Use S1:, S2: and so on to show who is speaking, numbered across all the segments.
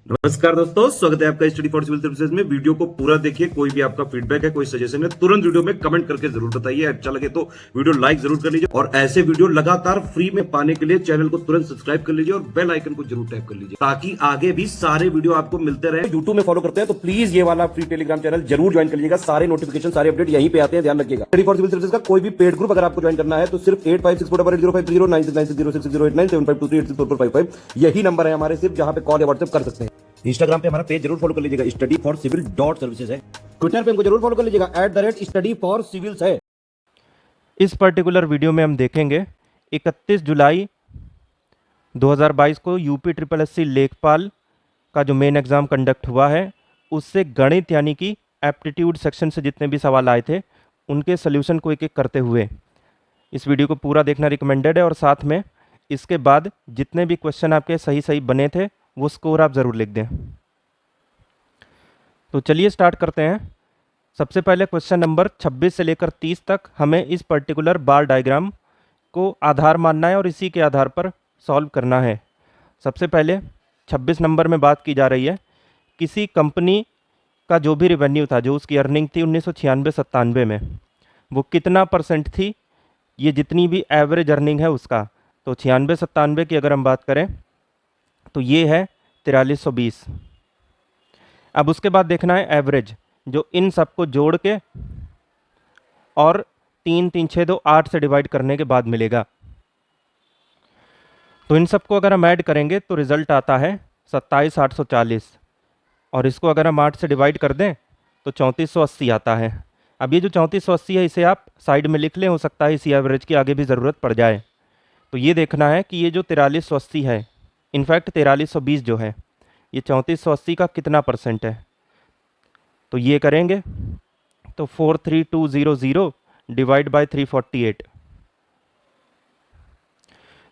S1: नमस्कार दोस्तों, स्वागत है आपका स्टडी फॉर सिविल सर्विसेज में। वीडियो को पूरा देखिए। कोई भी आपका फीडबैक है, कोई सजेशन है, तुरंत वीडियो में कमेंट करके जरूर बताइए। अच्छा लगे तो वीडियो लाइक जरूर कर लीजिए और ऐसे वीडियो लगातार फ्री में पाने के लिए चैनल को तुरंत सब्सक्राइब कर लीजिए और बेल आइकन को जरूर टैप कर लीजिए ताकि आगे भी सारे वीडियो आपको मिलते रहे।
S2: यूट्यूब में फॉलो करते हैं तो प्लीज ये वाला फ्री टेलीग्राम चैनल जरूर ज्वाइन कर लीजिएगा। सारे नोटिफिकेशन, सारे अपडेट यहीं पे आते हैं, ध्यान रखिएगा। स्टडी फॉर सिविल सर्विसेज का कोई भी पेड ग्रुप अगर आपको ज्वाइन करना है तो सिर्फ 85648805309696089752386455 यही नंबर है हमारे, सिर्फ जहां पे कॉल या व्हाट्सएप कर सकते हैं। इंस्टाग्राम पे हमारा पेज जरूर फॉलो कर लीजिएगा, स्टडी फॉर सिविल .सर्विसेज है। ट्विटर पे हमको जरूर फॉलो कर लीजिएगा, @study for civils है।
S3: इस पर्टिकुलर वीडियो में हम देखेंगे 31 जुलाई 2022 को यूपी ट्रिपल एससी लेखपाल का जो मेन एग्ज़ाम कंडक्ट हुआ है उससे गणित यानी कि एप्टीट्यूड सेक्शन से जितने भी सवाल आए थे उनके सोल्यूशन को एक एक करते हुए इस वीडियो को पूरा देखना रिकमेंडेड है। और साथ में इसके बाद जितने भी क्वेश्चन आपके सही सही बने थे वो स्कोर आप ज़रूर लिख दें। तो चलिए स्टार्ट करते हैं। सबसे पहले क्वेश्चन नंबर 26 से लेकर 30 तक हमें इस पर्टिकुलर बार डायग्राम को आधार मानना है और इसी के आधार पर सॉल्व करना है। सबसे पहले 26 नंबर में बात की जा रही है किसी कंपनी का जो भी रेवेन्यू था, जो उसकी अर्निंग थी 1996-97 में, वो कितना परसेंट थी, ये जितनी भी एवरेज अर्निंग है उसका। तो 96-97 की अगर हम बात करें तो ये है 4320। अब उसके बाद देखना है एवरेज, जो इन सबको जोड़ के और 3 3 6 2 8 से डिवाइड करने के बाद मिलेगा। तो इन सबको अगर हम ऐड करेंगे तो रिजल्ट आता है 27840 और इसको अगर हम 8 से डिवाइड कर दें तो 3480 आता है। अब ये जो 3480 है इसे आप साइड में लिख लें, हो सकता है इसी एवरेज की आगे भी ज़रूरत पड़ जाए। तो ये देखना है कि ये जो 4380 है, इनफैक्ट 4320 जो है, ये 3480 का कितना परसेंट है। तो ये करेंगे तो 43200 डिवाइड बाय 348।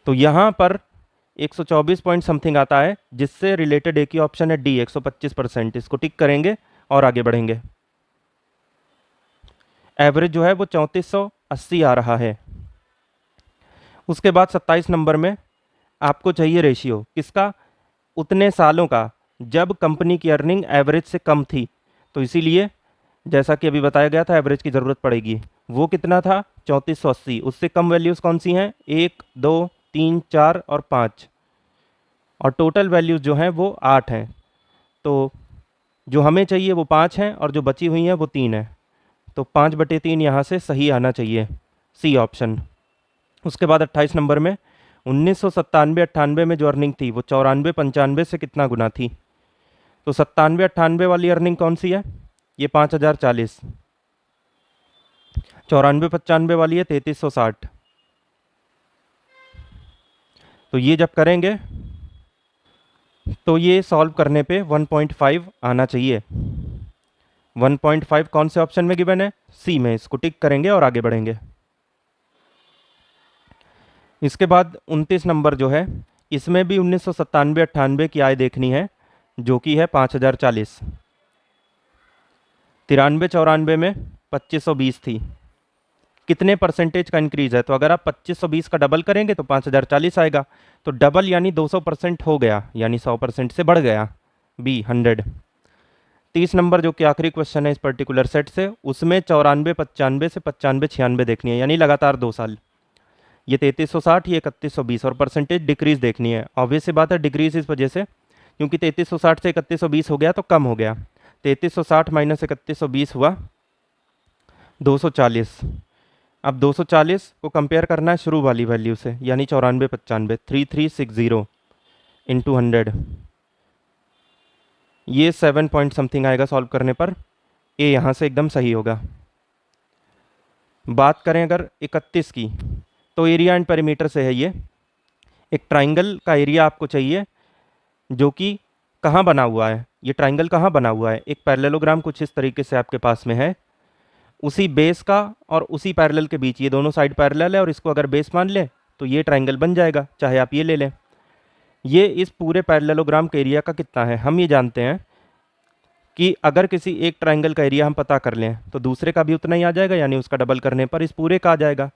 S3: तो यहाँ पर 124 पॉइंट समथिंग आता है, जिससे रिलेटेड एक ही ऑप्शन है डी 125%। इसको टिक करेंगे और आगे बढ़ेंगे। एवरेज जो है वो 3480 आ रहा है। उसके बाद 27 नंबर में आपको चाहिए रेशियो किसका, उतने सालों का जब कंपनी की अर्निंग एवरेज से कम थी। तो इसीलिए जैसा कि अभी बताया गया था एवरेज की ज़रूरत पड़ेगी। वो कितना था 3480। उससे कम वैल्यूज़ कौन सी हैं, 1 2 3 4 और 5, और टोटल वैल्यूज़ जो हैं वो 8 हैं। तो जो हमें चाहिए वो 5 हैं और जो बची हुई हैं वो 3 है। तो 5/3 यहाँ से सही आना चाहिए, सी ऑप्शन। उसके बाद 28 नंबर में 1997-98 में जो अर्निंग थी वो 94-95 से कितना गुना थी। तो 97-98 वाली अर्निंग कौन सी है, ये 5040। 94-95 वाली है 3360। तो ये जब करेंगे तो ये सॉल्व करने पे 1.5 आना चाहिए। 1.5 कौन से ऑप्शन में गिवन है, सी में। इसको टिक करेंगे और आगे बढ़ेंगे। इसके बाद 29 नंबर जो है इसमें भी 1997-98 की आय देखनी है, जो कि है 5040। 93-94 में 2520 थी, कितने परसेंटेज का इंक्रीज है। तो अगर आप 2520 का डबल करेंगे तो 5040 आएगा। तो डबल यानी 200% हो गया, यानी 100% से बढ़ गया, बी 100। 30 नंबर जो कि आखिरी क्वेश्चन है इस पर्टिकुलर सेट से, उसमें 94-95 से 95-96 देखनी है, यानी लगातार 2 साल। ये 3360, ये 3120, और परसेंटेज डिक्रीज देखनी है। ऑब्वियस सी बात है डिक्रीज इस वजह से क्योंकि 3360 से 3120 हो गया तो कम हो गया। 3360 माइनस 3120 हुआ 240। अब 240 को कंपेयर करना है शुरू वाली वैल्यू से, यानी 94-95, 3360 इंटू 100, ये 7 पॉइंट समथिंग आएगा सॉल्व करने पर। ए यहाँ से एकदम सही होगा। बात करें अगर 31 की तो एरिया एंड पेरीमीटर से है ये। एक ट्राइंगल का एरिया आपको चाहिए जो कि कहाँ बना हुआ है, ये ट्राइंगल कहाँ बना हुआ है। एक पैरेललोग्राम कुछ इस तरीके से आपके पास में है, उसी बेस का और उसी पैरेलल के बीच, ये दोनों साइड पैरेलल है और इसको अगर बेस मान लें तो ये ट्राइंगल बन जाएगा, चाहे आप ये ले लें। ये इस पूरे पैरेललोग्राम के एरिया का कितना है, हम ये जानते हैं कि अगर किसी एक ट्राइंगल का एरिया हम पता कर लें तो दूसरे का भी उतना ही आ जाएगा, यानी उसका डबल करने पर इस पूरे का आ जाएगा।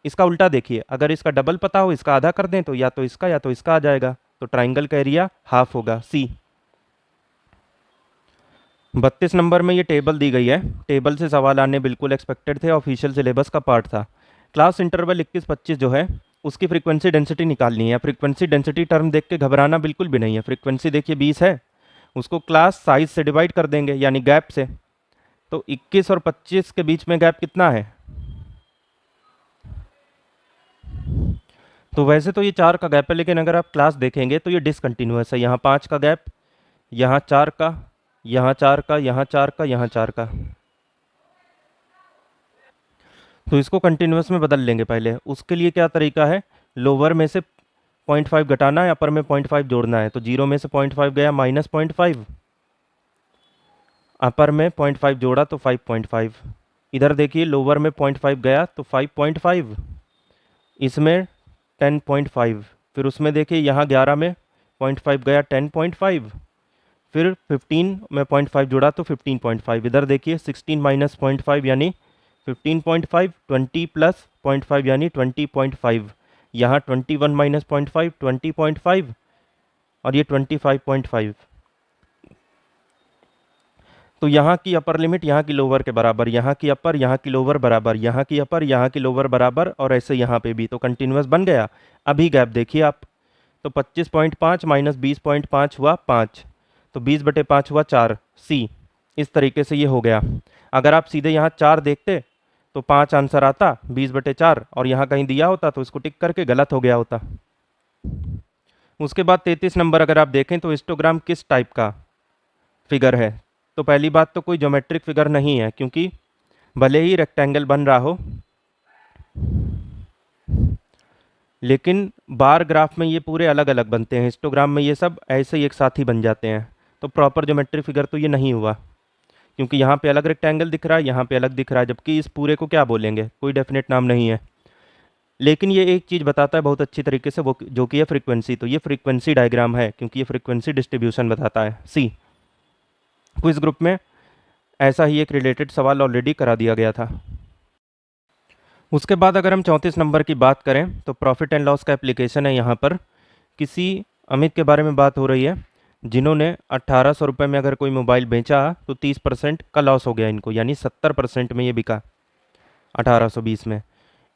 S3: इसका उल्टा देखिए, अगर इसका डबल पता हो इसका आधा कर दें तो या तो इसका आ जाएगा। तो ट्राइंगल का एरिया हाफ होगा, सी। 32 नंबर में ये टेबल दी गई है। टेबल से सवाल आने बिल्कुल एक्सपेक्टेड थे, ऑफिशियल सिलेबस का पार्ट था। क्लास इंटरवल 21-25 जो है उसकी फ्रीक्वेंसी डेंसिटी निकालनी है। फ्रीक्वेंसी डेंसिटी टर्म देख के घबराना बिल्कुल भी नहीं है। फ्रीक्वेंसी देखिए 20 है, उसको क्लास साइज से डिवाइड कर देंगे यानी गैप से। तो 21 और 25 के बीच में गैप कितना है? तो वैसे तो ये 4 का गैप है, लेकिन अगर आप क्लास देखेंगे तो ये डिसकंटिन्यूअस है। यहाँ 5 का गैप, यहाँ 4 का, यहाँ 4 का, यहाँ 4 का, यहाँ 4 का। तो इसको कंटिन्यूअस में बदल लेंगे पहले। उसके लिए क्या तरीका है, लोअर में से 0.5 घटाना है, अपर में 0.5 जोड़ना है। तो 0 में से 0.5 गया -0.5, अपर में 0.5 जोड़ा तो 5.5। इधर देखिए लोअर में 0.5 गया तो 5.5, इसमें 10.5, फिर उसमें देखिए यहाँ 11 में 0.5 गया 10.5, फिर 15 में 0.5 जोड़ा तो 15.5। इधर देखिए 16 माइनस 0.5 यानी 15.5, 20 प्लस 0.5 यानी 20.5, यहाँ 21 माइनस 0.5 20.5 और ये 25.5। तो यहाँ की अपर लिमिट यहाँ की लोअर के बराबर, यहाँ की अपर यहाँ की लोअर बराबर, यहाँ की अपर यहाँ की लोअर बराबर, और ऐसे यहाँ पे भी। तो कंटिन्यूअस बन गया। अभी गैप देखिए आप, तो 25.5 माइनस 20.5 हुआ 5, तो 20/5 हुआ 4, सी। इस तरीके से ये हो गया। अगर आप सीधे यहाँ 4 देखते तो 5 आंसर आता 20/4, और यहाँ कहीं दिया होता तो इसको टिक करके गलत हो गया होता। उसके बाद 33 नंबर अगर आप देखें तो हिस्टोग्राम किस टाइप का फिगर है। तो पहली बात तो कोई ज्योमेट्रिक फिगर नहीं है, क्योंकि भले ही रेक्टेंगल बन रहा हो, लेकिन बार ग्राफ में ये पूरे अलग अलग बनते हैं। हिस्टोग्राम में ये सब ऐसे ही एक साथ ही बन जाते हैं। तो प्रॉपर ज्योमेट्रिक फिगर तो ये नहीं हुआ, क्योंकि यहाँ पे अलग रेक्टेंगल दिख रहा है, यहाँ पे अलग दिख रहा है, जबकि इस पूरे को क्या बोलेंगे, कोई डेफिनेट नाम नहीं है। लेकिन ये एक चीज़ बताता है बहुत अच्छी तरीके से, वो जो कि है फ्रीक्वेंसी। तो ये फ्रीक्वेंसी डायग्राम है, क्योंकि ये फ्रीक्वेंसी डिस्ट्रीब्यूशन बताता है। सी, क्विज ग्रुप में ऐसा ही एक रिलेटेड सवाल ऑलरेडी करा दिया गया था। उसके बाद अगर हम 34 नंबर की बात करें तो प्रॉफिट एंड लॉस का एप्लीकेशन है। यहाँ पर किसी अमित के बारे में बात हो रही है, जिन्होंने 1800 रुपये में अगर कोई मोबाइल बेचा तो 30% का लॉस हो गया इनको, यानी 70% में ये बिका 1820 में।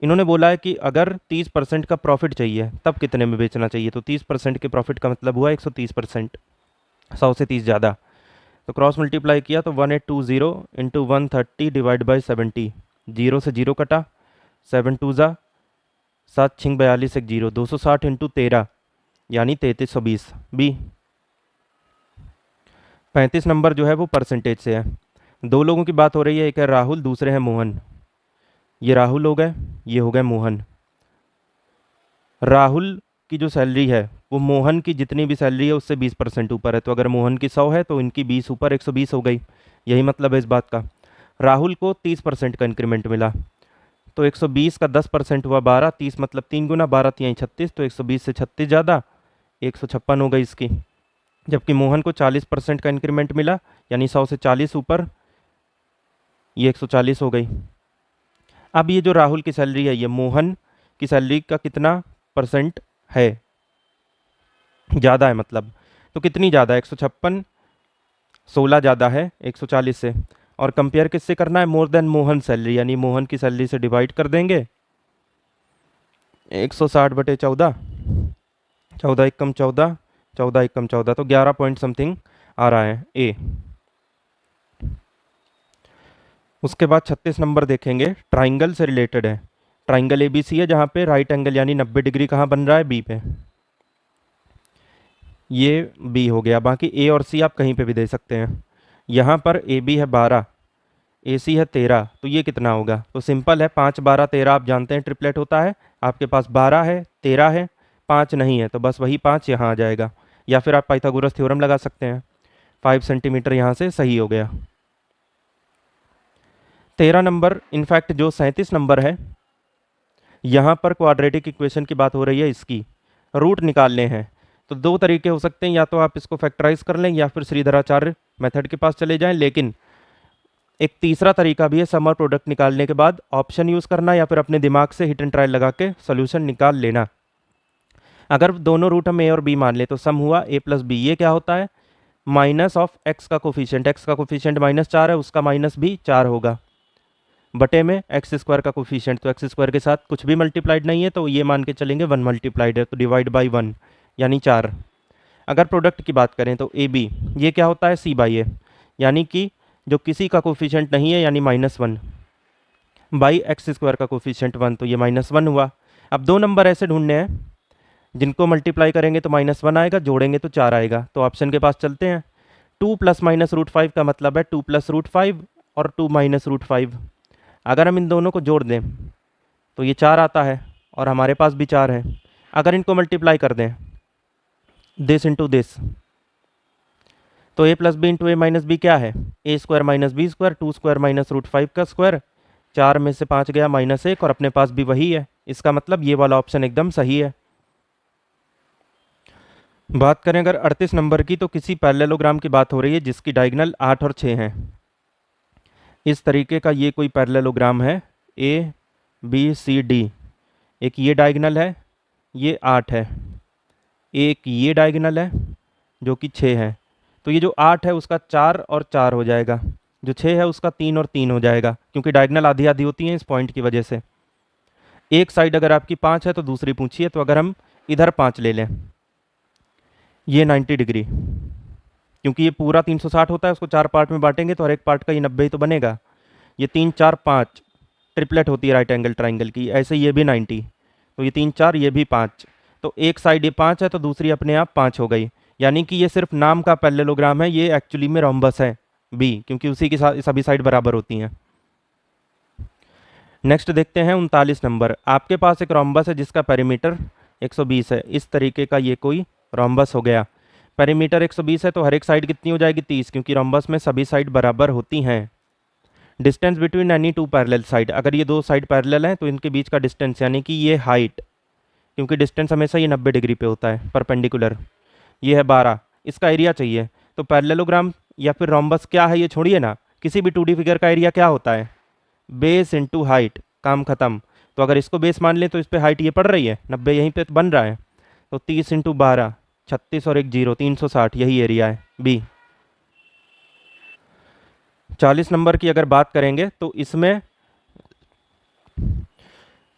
S3: इन्होंने बोला है कि अगर 30% का प्रॉफिट चाहिए तब कितने में बेचना चाहिए। तो 30% के प्रॉफिट का मतलब हुआ 130%, 100 से 30 ज़्यादा। तो क्रॉस मल्टीप्लाई किया तो 1820 इंटू 130 डिवाइड बाई 70, 0 से 0 कटा, 7 2 ज़ा 7 6 42 1 0, 260 इंटू 13 यानी 3320 बी। 35 नंबर जो है वो परसेंटेज से है। दो लोगों की बात हो रही है, एक है राहुल, दूसरे हैं मोहन। ये राहुल हो गए, ये हो गए मोहन। राहुल की जो सैलरी है वो मोहन की जितनी भी सैलरी है उससे 20% ऊपर है। तो अगर मोहन की 100 है तो इनकी 20 ऊपर 120 हो गई। यही मतलब है इस बात का। राहुल को 30% का इंक्रीमेंट मिला, तो 120 का 10% हुआ 12, 30 मतलब 3 गुना, 12 3 36, तो 120 से 36 ज़्यादा 156 हो गई इसकी। जबकि मोहन को 40% का इंक्रीमेंट मिला, यानी 100 से 40 ऊपर, ये 140 हो गई। अब ये जो राहुल की सैलरी है ये मोहन की सैलरी का कितना परसेंट है, ज़्यादा है मतलब। तो कितनी ज़्यादा है, 156, 16 ज़्यादा है 140 से। और कंपेयर किससे करना है, मोर देन मोहन सैलरी, यानी मोहन की सैलरी से डिवाइड कर देंगे 160/14, 14 एकम 14, 14 एकम 14, तो 11 पॉइंट समथिंग आ रहा है ए। उसके बाद 36 नंबर देखेंगे, ट्राइंगल से रिलेटेड है। ट्राइंगल ABC है, जहाँ पे राइट एंगल यानी 90 डिग्री कहाँ बन रहा है, बी पे। ये बी हो गया। बाकी ए और सी आप कहीं पे भी दे सकते हैं। यहाँ पर AB है 12, AC है 13, तो ये कितना होगा। तो सिंपल है, 5 12 13 आप जानते हैं ट्रिपलेट होता है। आपके पास 12 है, 13 है, 5 नहीं है, तो बस वही 5 यहाँ आ जाएगा। या फिर आप पाइथागोरस थ्योरम लगा सकते हैं। 5 सेंटीमीटर यहाँ से सही हो गया। 13 नंबर, इनफैक्ट जो 37 नंबर है यहाँ पर क्वाड्रेटिक इक्वेशन की बात हो रही है, इसकी रूट निकालने हैं। तो दो तरीके हो सकते हैं, या तो आप इसको फैक्टराइज कर लें या फिर श्रीधराचार्य मेथड के पास चले जाएं। लेकिन एक तीसरा तरीका भी है, समर प्रोडक्ट निकालने के बाद ऑप्शन यूज़ करना या फिर अपने दिमाग से हिट एंड ट्रायल लगा के सोल्यूशन निकाल लेना। अगर दोनों रूट हम ए और बी मान ले तो सम हुआ a + b। ये क्या होता है, माइनस ऑफ एक्स का कोफिशिएंट, एक्स का कोफिशिएंट -4 है, उसका माइनस भी 4 होगा, बटे में एक्स स्क्वायर का कोफिशिएंट, तो एक्स स्क्वायर के साथ कुछ भी मल्टीप्लाइड नहीं है तो ये मान के चलेंगे 1 मल्टीप्लाइड है, तो डिवाइड बाई 1 यानी 4। अगर प्रोडक्ट की बात करें तो ए बी, ये क्या होता है C/A, यानी कि जो किसी का कोफिशिएंट नहीं है यानी -1 बाई एक्स स्क्वायर का कोफिशिएंट 1, तो ये -1 हुआ। अब दो नंबर ऐसे ढूंढने हैं जिनको मल्टीप्लाई करेंगे तो -1 आएगा, जोड़ेंगे तो 4 आएगा, तो ऑप्शन के पास चलते हैं। 2 + -√5 का मतलब है 2 + √5 और 2 - √5। अगर हम इन दोनों को जोड़ दें तो ये 4 आता है और हमारे पास भी 4 है। अगर इनको मल्टीप्लाई कर दें दिस इंटू दिस, तो a + b into a - b क्या है, a² - b², 2² - √5 का स्क्वायर, 4 में से 5 गया -1 और अपने पास भी वही है। इसका मतलब ये वाला ऑप्शन एकदम सही है। बात करें अगर 38 नंबर की, तो किसी पैरेललोग्राम की बात हो रही है जिसकी डायगोनल 8 और 6 हैं। इस तरीके का ये कोई पैरेललोग्राम है ABCD, एक ये डायगोनल है, ये 8 है, एक ये डायगोनल है जो कि 6 है, तो ये जो 8 है उसका 4 और 4 हो जाएगा, जो 6 है उसका 3 और 3 हो जाएगा, क्योंकि डायगोनल आधी आधी होती हैं इस पॉइंट की वजह से। एक साइड अगर आपकी 5 है तो दूसरी पूछिए, तो अगर हम इधर 5 ले लें, ये 90 डिग्री, क्योंकि ये पूरा 360 होता है, उसको 4 पार्ट में बांटेंगे तो हर एक पार्ट का ये 90 ही तो बनेगा। ये 3 4 5 ट्रिपलेट होती है राइट एंगल ट्राइंगल की, ऐसे ये भी 90, तो ये 3 4 ये भी 5, तो एक साइड ये 5 है तो दूसरी अपने आप 5 हो गई, यानी कि ये सिर्फ नाम का पैरेललोग्राम है, ये एक्चुअली में रोम्बस है बी, क्योंकि उसी की सभी साइड बराबर होती हैं। नेक्स्ट देखते हैं 39 नंबर। आपके पास एक रोम्बस है जिसका पेरीमीटर 120 है, इस तरीके का ये कोई रोम्बस हो गया। पेरीमीटर 120 है तो हर एक साइड कितनी हो जाएगी 30, क्योंकि रोम्बस में सभी साइड बराबर होती हैं। Distance between any two parallel side, अगर ये दो साइड पैरेलल हैं तो इनके बीच का डिस्टेंस यानी कि ये हाइट, क्योंकि डिस्टेंस हमेशा ये 90 डिग्री पे होता है परपेंडिकुलर, ये है 12। इसका एरिया चाहिए, तो पैरेललोग्राम या फिर रोम्बस क्या है ये छोड़िए ना, किसी भी 2D फिगर का एरिया क्या होता है, बेस इंटू हाइट, काम खत्म। तो अगर इसको बेस मान लें तो इस पर हाइट ये पड़ रही है 90, यहीं पे बन रहा है, तो 30 इंटू 12 36 और 1 0 360, यही एरिया है बी। 40 नंबर की अगर बात करेंगे तो इसमें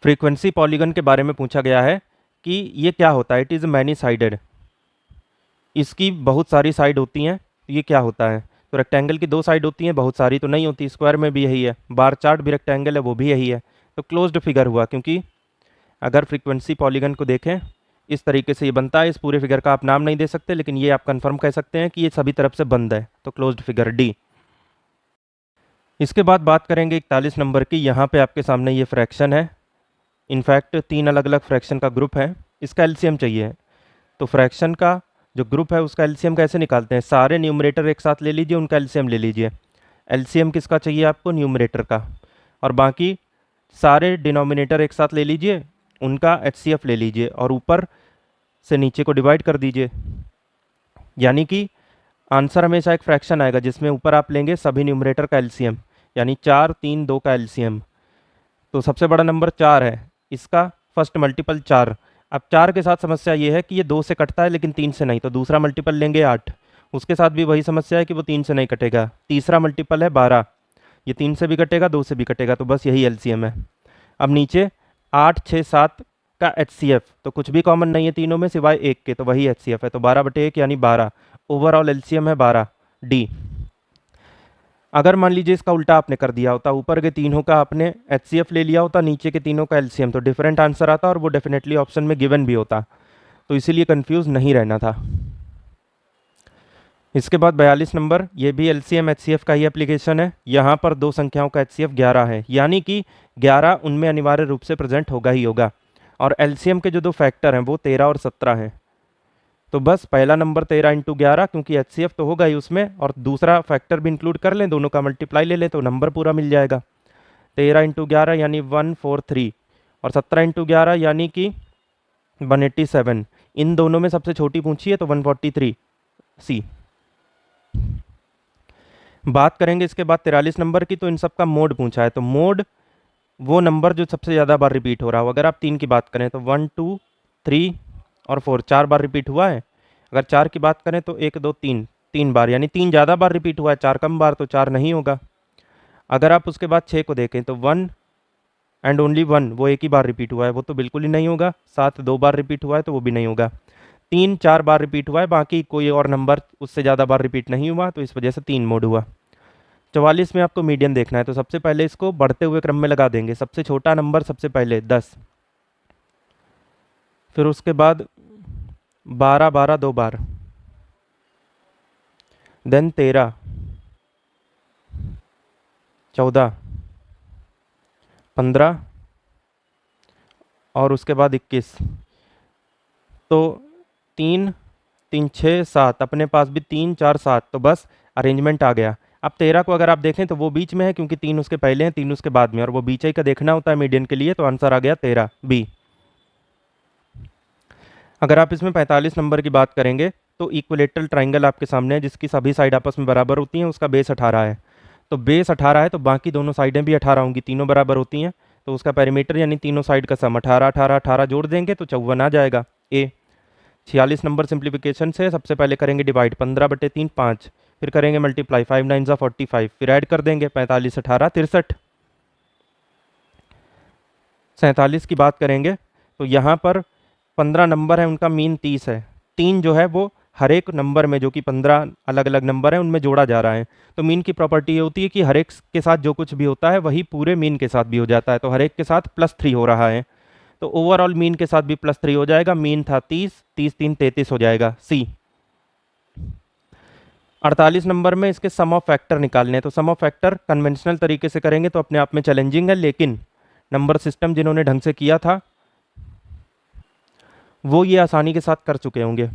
S3: फ्रीक्वेंसी पॉलीगन के बारे में पूछा गया है कि ये क्या होता है, इट इज़ मैनी साइडेड, इसकी बहुत सारी साइड होती हैं, ये क्या होता है, तो रेक्टेंगल की 2 साइड होती हैं, बहुत सारी तो नहीं होती, स्क्वायर में भी यही है, बार चार्ट भी रेक्टेंगल है वो भी यही है, तो क्लोज्ड फिगर हुआ, क्योंकि अगर फ्रीक्वेंसी पॉलीगन को देखें इस तरीके से ये बनता है। इस पूरे फिगर का आप नाम नहीं दे सकते, लेकिन ये आप कंफर्म कह सकते हैं कि ये सभी तरफ से बंद है, तो क्लोज्ड फिगर डी। इसके बाद बात करेंगे 41 नंबर की। यहाँ पे आपके सामने ये फ्रैक्शन है, इनफैक्ट 3 अलग अलग फ्रैक्शन का ग्रुप है, इसका एलसीएम चाहिए। तो फ्रैक्शन का जो ग्रुप है उसका एलसीएम कैसे निकालते हैं, सारे न्यूमरेटर एक साथ ले लीजिए, उनका एलसीएम ले लीजिए। एलसीएम किसका चाहिए आपको, न्यूमरेटर का, और बाकी सारे डिनोमिनेटर एक साथ ले लीजिए, उनका एचसीएफ ले लीजिए और ऊपर से नीचे को डिवाइड कर दीजिए, यानी कि आंसर हमेशा एक फ्रैक्शन आएगा जिसमें ऊपर आप लेंगे सभी न्यूमरेटर का एलसीएम, यानी 4 3 2 का एलसीएम। तो सबसे बड़ा नंबर 4 है, इसका फर्स्ट मल्टीपल 4। अब 4 के साथ समस्या ये है कि ये 2 से कटता है लेकिन 3 से नहीं, तो दूसरा मल्टीपल लेंगे 8, उसके साथ भी वही समस्या है कि वो 3 से नहीं कटेगा। तीसरा मल्टीपल है 12, ये 3 से भी कटेगा 2 से भी कटेगा, तो बस यही एलसीएम है। अब नीचे 8 6 7 का एचसीएफ, तो कुछ भी कॉमन नहीं है तीनों में सिवाय एक के, तो वही एचसीएफ है, तो 12/1 यानी 12, ओवरऑल एलसीएम है 12 डी। अगर मान लीजिए इसका उल्टा आपने कर दिया होता, ऊपर के तीनों का आपने एचसीएफ ले लिया होता, नीचे के तीनों का एलसीएम, तो डिफरेंट आंसर आता और वो डेफिनेटली ऑप्शन में गिवन भी होता, तो इसीलिए कंफ्यूज नहीं रहना था। इसके बाद 42 नंबर, ये भी एलसीएम एचसीएफ का ही एप्लीकेशन है। यहाँ पर दो संख्याओं का एचसीएफ 11 है, यानी कि 11 उनमें अनिवार्य रूप से प्रेजेंट होगा ही होगा, और एलसीएम के जो दो फैक्टर हैं वो 13 और 17 हैं। तो बस पहला नंबर 13 इंटू 11, क्योंकि एचसीएफ तो होगा ही उसमें, और दूसरा फैक्टर भी इंक्लूड कर लें, दोनों का मल्टीप्लाई ले लें तो नंबर पूरा मिल जाएगा। 13 इंटू 11 यानी 143, और 17 इंटू 11 यानी कि 187। इन दोनों में सबसे छोटी पूछी है तो 143 सी। बात करेंगे इसके बाद 43 नंबर की, तो इन सब का मोड पूछा है, तो मोड वो नंबर जो सबसे ज़्यादा बार रिपीट हो रहा हो। अगर आप 3 की बात करें तो 1 2 3 और 4, 4 बार रिपीट हुआ है। अगर 4 की बात करें तो 1 2 3, 3 बार, यानी 3 ज़्यादा बार रिपीट हुआ है, 4 कम बार, तो 4 नहीं होगा। अगर आप उसके बाद 6 को देखें तो 1 एंड ओनली 1, वो एक ही बार रिपीट हुआ है, वो तो बिल्कुल ही नहीं होगा। 7 2 बार रिपीट हुआ है, तो वो भी नहीं होगा। 3 4 बार रिपीट हुआ है, बाकी कोई और नंबर उससे ज़्यादा बार रिपीट नहीं हुआ, तो इस वजह से 3 मोड हुआ। 44 में आपको मीडियन देखना है, तो सबसे पहले इसको बढ़ते हुए क्रम में लगा देंगे। सबसे छोटा नंबर सबसे पहले 10, फिर उसके बाद 12 12 2 बार, देन 13 14 15 और उसके बाद 21। तो 3 3 6 7, अपने पास भी 3 4 7, तो बस अरेंजमेंट आ गया। अब 13 को अगर आप देखें तो वो बीच में है, क्योंकि 3 उसके पहले हैं 3 उसके बाद में, और वो बीच ही का देखना होता है मीडियन के लिए, तो आंसर आ गया 13 बी। अगर आप इसमें 45 नंबर की बात करेंगे तो इक्विलेटरल ट्राइंगल आपके सामने है, जिसकी सभी साइड आपस में बराबर होती हैं, उसका बेस 18 है। तो बेस 18 है, तो बाकी दोनों साइडें भी 18 होंगी, तीनों बराबर होती हैं, तो उसका पेरीमीटर यानी तीनों साइड का सम 18 18 18 जोड़ देंगे तो 54 आ जाएगा। ए 46 नंबर सिंप्लीफिकेशन से सबसे पहले करेंगे डिवाइड, 15/3 5, फिर करेंगे मल्टीप्लाई, 5 9 ज़ा 45, फिर ऐड कर देंगे 45 18 63। 47 की बात करेंगे तो यहाँ पर 15 नंबर है, उनका मीन 30 है। 3 जो है वो हर एक नंबर में, जो कि 15 अलग अलग नंबर हैं, उनमें जोड़ा जा रहा है। तो मीन की प्रॉपर्टी ये होती है कि हर एक के साथ जो कुछ भी होता है वही पूरे मीन के साथ भी हो जाता है, तो हर एक के साथ +3 हो रहा है, तो ओवरऑल मीन के साथ भी +3 हो जाएगा। मीन था 30, 30 3 33 हो जाएगा, सी। 48 नंबर में इसके सम ऑफ फैक्टर निकालने हैं, तो सम ऑफ फैक्टर कन्वेंशनल तरीके से करेंगे तो अपने आप में चैलेंजिंग है, लेकिन नंबर सिस्टम जिन्होंने ढंग से किया था वो ये आसानी के साथ कर चुके होंगे।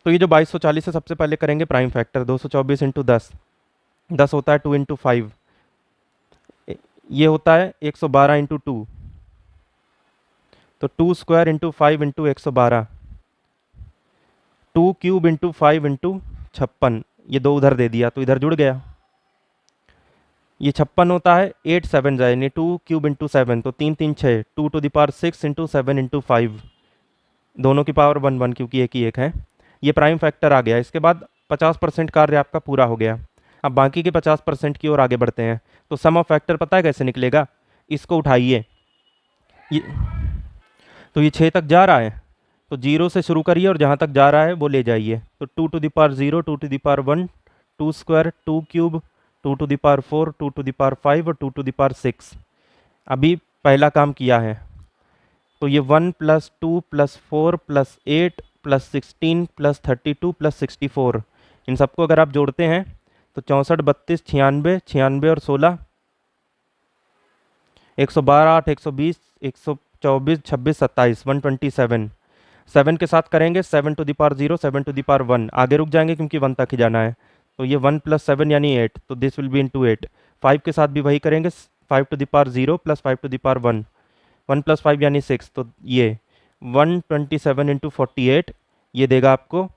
S3: तो ये जो 2240 है, सबसे पहले करेंगे प्राइम फैक्टर, 224 इंटू 10, 10 होता है 2 इंटू 5, ये होता है 112 इंटू 2, तो 2 square into 5 into 112, 2 cube into 5 into 56, ये 2 उधर दे दिया तो इधर जुड़ गया। ये 56 होता है 8 7 जाए, यानी 2 क्यूब इंटू 7, तो 3 3 6, 2 to the power 6 into 7 into 5, दोनों की पावर 1 1, क्योंकि एक ही एक है। ये प्राइम फैक्टर आ गया। इसके बाद 50% कार्य आपका पूरा हो गया। अब बाकी के 50% की ओर आगे बढ़ते हैं। तो सम ऑफ फैक्टर पता है कैसे निकलेगा, इसको उठाइए, ये तो ये 6 तक जा रहा है, तो 0 से शुरू करिए और जहाँ तक जा रहा है वो ले जाइए। तो 2 to the power 0, 2 to the power 1, 2 square, 2 cube, 2 to the power 4, 2 to the power 5 और 2 टू द पावर 6। अभी पहला काम किया है, तो ये 1 + 2 + 4 + 8 + 16 + 32 + 64, इन सबको अगर आप जोड़ते हैं तो 64 32 96 96 और 16 112 8 120 124 26 27 127। 7 के साथ करेंगे 7 to the power 0, 7 to the power 1, आगे रुक जाएंगे क्योंकि 1 तक ही जाना है। तो ये 1 + 7 यानी 8, तो दिस विल बी इंटू 8। 5 के साथ भी वही करेंगे, 5 to the power 0 + 5 to the power 1, 1 + 5 यानी 6, तो ये 127 इंटू 48, ये देगा आपको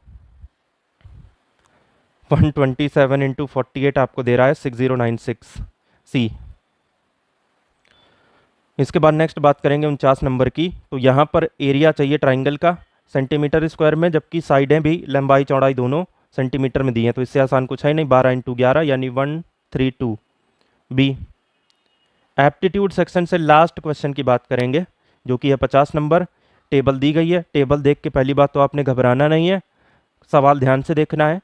S3: 127 इंटू 48 आपको दे रहा है 6096 सी। इसके बाद नेक्स्ट बात करेंगे 49 नंबर की। तो यहाँ पर एरिया चाहिए ट्राइंगल का सेंटीमीटर स्क्वायर में, जबकि साइडें भी लंबाई चौड़ाई दोनों सेंटीमीटर में दी हैं, तो इससे आसान कुछ है नहीं। 12 इंटू 11 यानी 132 बी। एप्टीट्यूड सेक्शन से लास्ट क्वेश्चन की बात करेंगे, जो कि है 50 नंबर। टेबल दी गई है, टेबल देख के पहली बात तो आपने घबराना नहीं है, सवाल ध्यान से देखना है।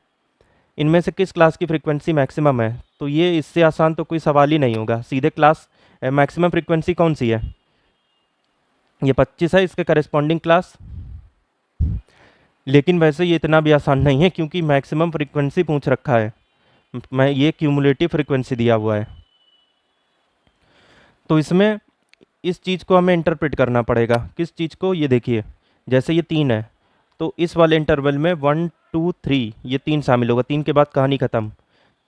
S3: इनमें से किस क्लास की फ्रीक्वेंसी मैक्सिमम है, तो ये इससे आसान तो कोई सवाल ही नहीं होगा, सीधे क्लास मैक्सिमम फ्रीक्वेंसी कौन सी है, ये 25 है, इसके करस्पॉन्डिंग क्लास। लेकिन वैसे ये इतना भी आसान नहीं है, क्योंकि मैक्सिमम फ्रीक्वेंसी पूछ रखा है, मैं ये क्यूमुलेटिव फ्रीक्वेंसी दिया हुआ है, तो इसमें इस चीज़ को हमें इंटरप्रेट करना पड़ेगा। किस चीज़ को, ये देखिए, जैसे ये 3 है तो इस वाले इंटरवल में 1 2 3 ये 3 शामिल होगा, 3 के बाद कहानी ख़त्म।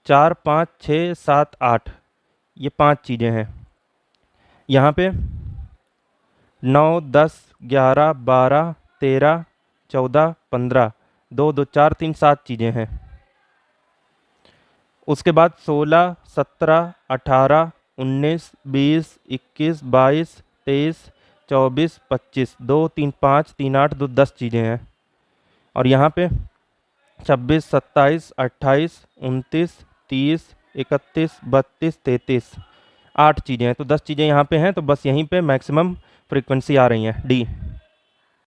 S3: 4 5 6 7 8 ये 5 चीज़ें हैं। यहाँ पे 9 10 11 12 13 14 15 2 2 4 3 7 चीज़ें हैं। उसके बाद 16 17 18 19 20 21 22 23 24 25 2 3 5 3 8 2 10 चीज़ें हैं। और यहाँ पे 26, 27, 28, 29, 30, 31, 32, 33, 8 चीज़ें हैं। तो 10 चीज़ें यहाँ पे हैं, तो बस यहीं पे मैक्सिमम फ्रीक्वेंसी आ रही हैं डी।